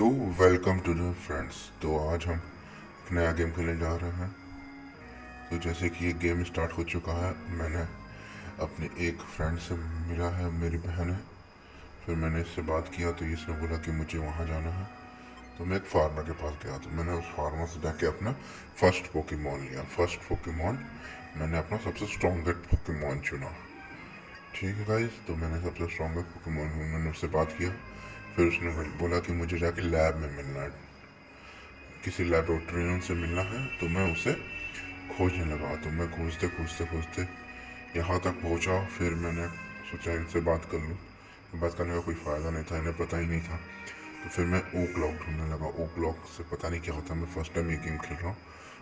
तो welcome to the friends. तो आज हम एक नया गेम खेलने जा रहे हैं। तो जैसे कि ये गेम स्टार्ट हो चुका है, मैंने अपने एक फ्रेंड से मिला है, मेरी बहन है। फिर मैंने इससे बात किया तो इसने बोला कि मुझे वहाँ जाना है। तो मैं एक फार्मर के पास गया, तो मैंने उस फार्मर से जाके अपना फर्स्ट पोकेमॉन लिया। फर्स्ट पोकेमॉन मैंने अपना सबसे स्ट्रॉन्गेस्ट पोकेमॉन चुना। ठीक है गाइस, तो मैंने सबसे स्ट्रॉन्गेस्ट पोकेमॉन मैंने उससे बात किया। फिर उसने बोला कि मुझे जाके लैब में मिलना है, किसी लेबोरेटोरियन से मिलना है। तो मैं उसे खोजने लगा। तो मैं खोजते खोजते खोजते यहाँ तक पहुँचा। फिर मैंने सोचा इनसे बात कर लूँ। बात करने का कोई फ़ायदा नहीं था, इन्हें पता ही नहीं था। तो फिर मैं ओक लॉक ढूंढने लगा। ओक लॉक से पता नहीं क्या होता, मैं फर्स्ट टाइम ये गेम खेल रहा हूँ।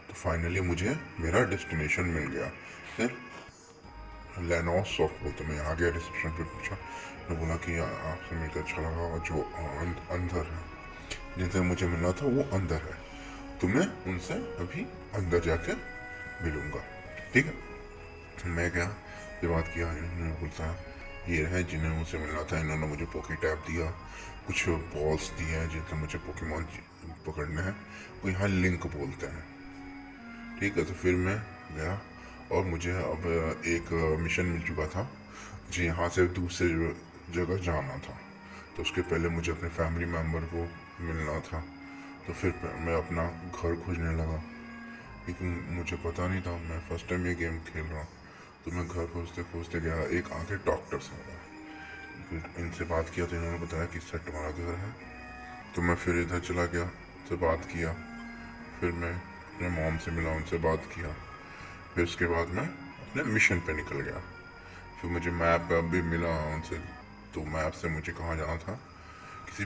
तो फाइनली मुझे मेरा डेस्टिनेशन मिल गया। फिर लेनॉस सॉफ्टवेयर, तो मैं आ गया रिसेप्शन पे पूछा। मैं बोला कि आपसे मिलकर अच्छा लगा, और जो अंदर है, जिनसे मुझे मिलना था वो अंदर है, तो मैं उनसे अभी अंदर जाके मिलूंगा। ठीक है, मैं गया, ये बात किया। इन्होंने बोलता ये है जिन्हें मुझसे मिलना था, इन्होंने मुझे पोकी टैप दिया, कुछ बॉल्स दिए हैं जिनसे मुझे पोकेमॉन पकड़ने हैं। वो यहाँ लिंक बोलते हैं। ठीक है, तो फिर मैं गया और मुझे अब एक मिशन मिल चुका था। मुझे यहाँ से दूसरी जगह जाना था, तो उसके पहले मुझे अपने फैमिली मेम्बर को मिलना था। तो फिर मैं अपना घर खोजने लगा, लेकिन मुझे पता नहीं था, मैं फर्स्ट टाइम ये गेम खेल रहा हूँ। तो मैं घर खोजते खोजते गया, एक आगे डॉक्टर से मिला। फिर इनसे बात किया तो इन्होंने बताया कि सर तुम्हारा घर है। तो मैं फिर इधर चला गया, तो बात किया। फिर मैं अपने मॉम से मिला, उनसे बात किया। फिर उसके बाद मैं अपने मिशन पे निकल गया। फिर मुझे मैप भी मिला उनसे। तो मैप से मुझे कहाँ जाना था, किसी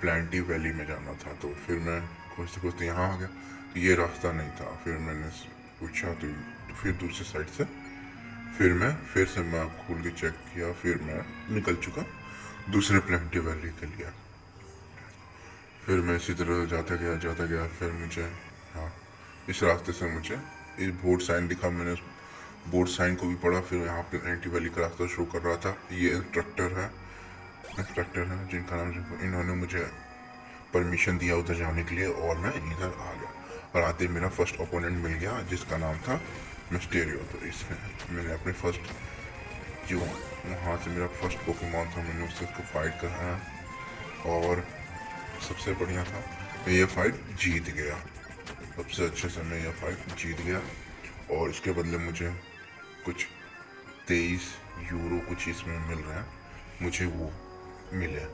प्लांटी वैली में जाना था। तो फिर मैं खोजते खोजते यहाँ आ गया। तो ये रास्ता नहीं था। फिर मैंने पूछा तो फिर दूसरी साइड से फिर मैं फिर से मैप खोल के चेक किया। फिर मैं निकल चुका दूसरे प्लांटी वैली के लिए। फिर मैं इसी तरह जाता गया। फिर मुझे, हाँ, इस रास्ते से मुझे एक बोर्ड साइन दिखा। मैंने उस बोर्ड साइन को भी पढ़ा। फिर यहाँ प्लांटी वैली का रास्ता शो कर रहा था। ये इंस्ट्रक्टर है जिनका नाम, इन्होंने मुझे परमिशन दिया उधर जाने के लिए, और मैं इधर आ गया। और आते मेरा फर्स्ट ओपोनेंट मिल गया जिसका नाम था मिस्टेरियो। तो इसमें मैंने अपने फर्स्ट, जो वहाँ से मेरा फर्स्ट पोकेमॉन था, मैंने उससे उसको फाइट कराया। और सबसे बढ़िया था, मैं ये फाइट जीत गया। सबसे अच्छे से मैं ये फाइट जीत गया। और इसके बदले मुझे कुछ 23 यूरो कुछ इसमें मिल रहा है, मुझे वो मिले।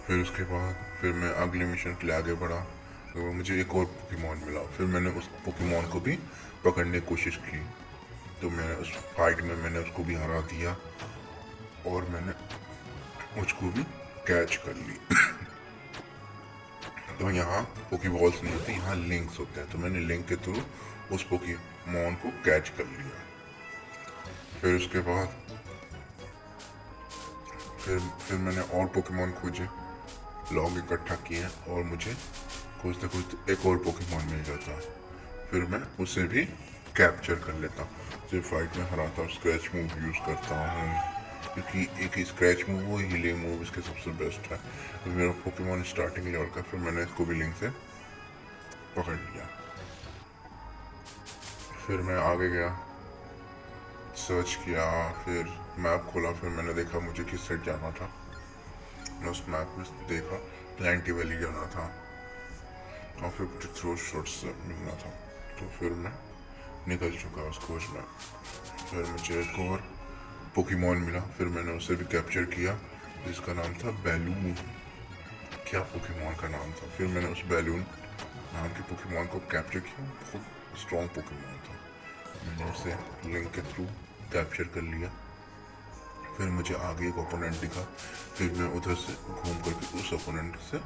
फिर उसके बाद फिर मैं अगले मिशन के लिए आगे बढ़ा। तो मुझे एक और पोकेमॉन मिला। फिर मैंने उस पोकेमॉन को भी पकड़ने की कोशिश की। तो मैं उस फाइट में मैंने उसको भी हरा दिया, और मैंने मुझको भी कैच कर ली। तो यहाँ पोकेबॉल्स नहीं होते, यहाँ लिंक्स होते हैं। तो मैंने लिंक के थ्रू उस पोकेमॉन को कैच कर लिया। फिर उसके बाद फिर मैंने और पोकेमॉन खोजे, लॉग इकट्ठा किए, और मुझे खोजते खोजते एक और पोकेमॉन मिल जाता। फिर मैं उसे भी कैप्चर कर लेता। सिर्फ फाइट में हराता हूँ, स्क्रैच मूव यूज़ करता हूँ, क्योंकि एक स्क्रैच मूव वो हीलिंग मूव इसके सबसे बेस्ट है। तो मेरा पोकेमॉन स्टार्टिंग लेवल का। फिर मैंने इसको भी लिंक से पकड़ लिया। फिर मैं आगे गया, सर्च किया, फिर मैप खोला। फिर मैंने देखा मुझे किस साइड जाना था। मैं उस मैप में देखा प्लांटी वैली जाना था, और फिर मुझे थ्रो शॉट से मिलना था। तो फिर मैं निकल चुका उस खोज में। फिर मुझे एक और पोकेमॉन मिला। फिर मैंने उसे भी कैप्चर किया, जिसका नाम था बैलून। क्या पोकेमॉन का नाम था। फिर मैंने उस बैलून नाम के पोकेमॉन को कैप्चर किया। बहुत स्ट्रॉन्ग पोकेमॉन था। मैंने उसे लिंक के थ्रू कैप्चर कर लिया। फिर मुझे आगे एक ओपोनेंट दिखा। फिर मैं उधर से घूम करके उस ओपोनेंट से,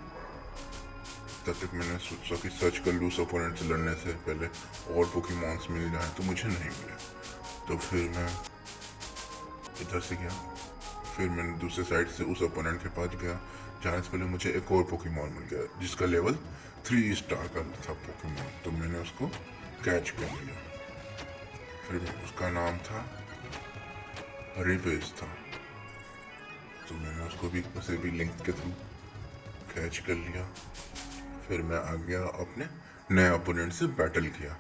तब तक मैंने सोचा कि सर्च कर लूँ उस ओपोनेंट से लड़ने से पहले और पोकेमॉन्स मिल जाए, तो मुझे नहीं मिले। तो फिर मैं इधर से गया। फिर मैंने दूसरे साइड से उस ओपोनेंट के पास गया। जाने से पहले मुझे एक और पोकेमॉन मिल गया, जिसका लेवल 3 स्टार का था पोकेमॉन। तो मैंने उसको कैच कर लिया। फिर उसका नाम था रिबेस था। तो मैंने उसको भी, उसे भी लिंक के थ्रू कैच कर लिया। फिर मैं आ गया अपने नए ओपोनेंट से बैटल किया।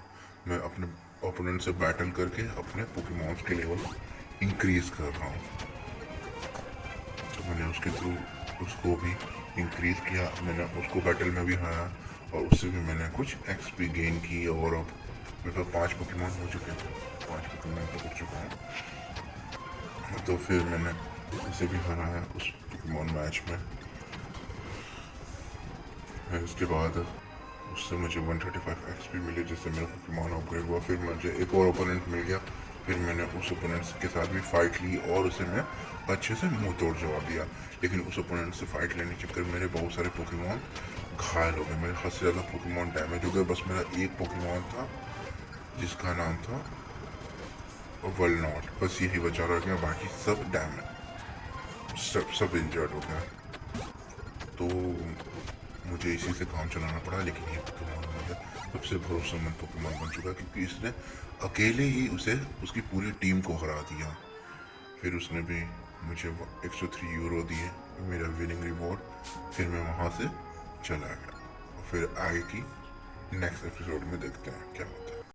मैं अपने ओपोनेंट से बैटल करके अपने पोकेमॉन्स के लेवल इंक्रीज कर रहा हूँ। तो मैंने उसके थ्रू उसको भी इंक्रीज किया। मैंने उसको बैटल में भी हराया और उससे भी मैंने कुछ एक्सपी गेन की। और अब मेरे पास 5 पोकेमॉन हो चुके हैं, 5 पोकेमॉन पकड़ चुका हूँ। तो फिर मैंने उसे भी हराया उस पोकेमॉन मैच में। फिर उसके बाद उससे मुझे 135 एक्सपी मिले, जिससे मेरा पोकेमॉन अपग्रेड हुआ। फिर मुझे एक और ओपोनेंट मिल गया। फिर मैंने उस ओपोनेंट के साथ भी फाइट ली और उसे मैं अच्छे से मुंह तोड़ जवाब दिया। लेकिन उस ओपोनेंट से फाइट लेने के चक्कर में मेरे बहुत सारे पोकेमॉन घायल हो गए, मेरे हद से ज़्यादा पोकेमॉन डैमेज हो गए। बस मेरा एक पोकेमॉन था जिसका नाम था वलनॉट, बस यही बचा रह गया, बाकी सब डैमेज, सब इंजर्ड हो गया। तो मुझे इसी से काम चलाना पड़ा। लेकिन ये पोकेमॉन मुझे सबसे भरोसेमंद पोकेमॉन बन चुका है, क्योंकि इसने अकेले ही उसे उसकी पूरी टीम को हरा दिया। फिर उसने भी मुझे 103 यूरो दिए, मेरा विनिंग रिवॉर्ड। फिर मैं वहाँ से चला गया। फिर आगे की नेक्स्ट एपिसोड में देखते हैं क्या होता है।